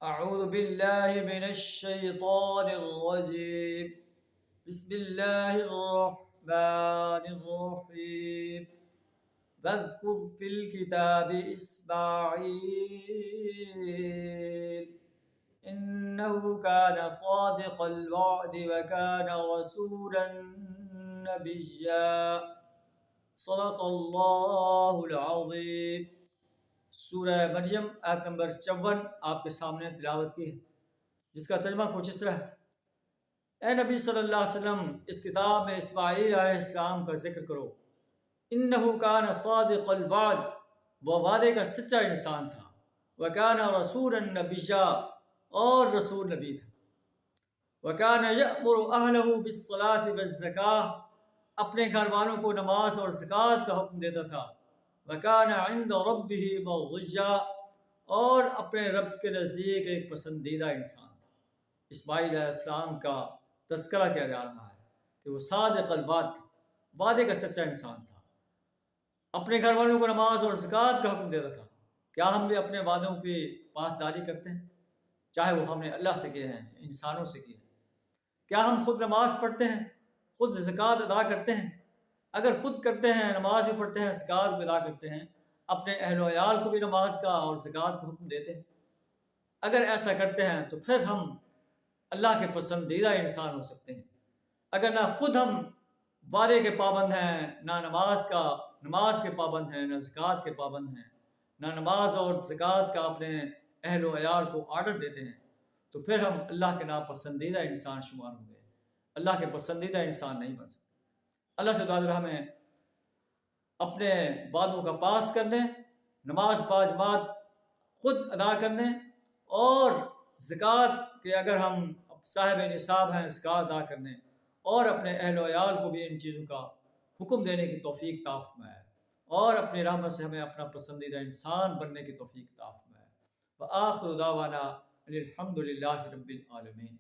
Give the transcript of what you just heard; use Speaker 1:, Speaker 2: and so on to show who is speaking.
Speaker 1: أعوذ بالله من الشيطان الرجيم. بسم الله الرحمن الرحيم. واذكر في الكتاب إسماعيل إنه كان صادق الوعد وكان رسولا نبيا. صدق اللہ العظیم. سورہ مریم آیت نمبر 54 آپ کے سامنے تلاوت کی ہے، جس کا ترجمہ کچھ اس طرح ہے: اے نبی صلی اللہ علیہ وسلم، اس کتاب میں اسماعیل علیہ السلام کا ذکر کرو۔ انہ کان صادق الوعد، وہ وعدے کا سچا انسان تھا۔ وکان رسولا نبیا، اور رسول نبی تھا۔ وکان یأمر اہلہ بالصلاۃ والزکاۃ، اپنے گھر والوں کو نماز اور زکوٰۃ کا حکم دیتا تھا۔ وکان عند ربہ مرضیا، اور اپنے رب کے نزدیک ایک پسندیدہ انسان تھا۔ اسماعیل علیہ السلام کا تذکرہ کیا جا رہا ہے کہ وہ صادق الوعد تھا، وعدے کا سچا انسان تھا، اپنے گھر والوں کو نماز اور زکوٰۃ کا حکم دیتا تھا۔ کیا ہم بھی اپنے وعدوں کی پاسداری کرتے ہیں، چاہے وہ ہم نے اللہ سے کیے ہیں، انسانوں سے کیے ہیں؟ کیا ہم خود نماز پڑھتے ہیں، خود زکوٰۃ ادا کرتے ہیں؟ اگر خود کرتے ہیں، نماز بھی پڑھتے ہیں، زکوٰۃ بھی ادا کرتے ہیں، اپنے اہل و عیال کو بھی نماز کا اور زکوٰۃ کا حکم دیتے ہیں، اگر ایسا کرتے ہیں تو پھر ہم اللہ کے پسندیدہ انسان ہو سکتے ہیں۔ اگر نہ خود ہم وعدے کے پابند ہیں، نہ نماز کے پابند ہیں، نہ زکوٰۃ کے پابند ہیں، نہ نماز اور زکوٰۃ کا اپنے اہل و عیال کو آرڈر دیتے ہیں، تو پھر ہم اللہ کے ناپسندیدہ انسان شمار ہوں گے، اللہ کے پسندیدہ انسان نہیں بن سکتے۔ اللہ سے دعا ہمیں اپنے وعدوں کا پاس کرنے، نماز باجماعت خود ادا کرنے، اور زکوٰۃ کے اگر ہم صاحب نصاب ہیں زکوٰۃ ادا کرنے، اور اپنے اہل و عیال کو بھی ان چیزوں کا حکم دینے کی توفیق عطا فرمائے، اور اپنی رحمت سے ہمیں اپنا پسندیدہ انسان بننے کی توفیق عطا فرمائے۔ وآخر دعوانا الحمد للہ رب العالمین۔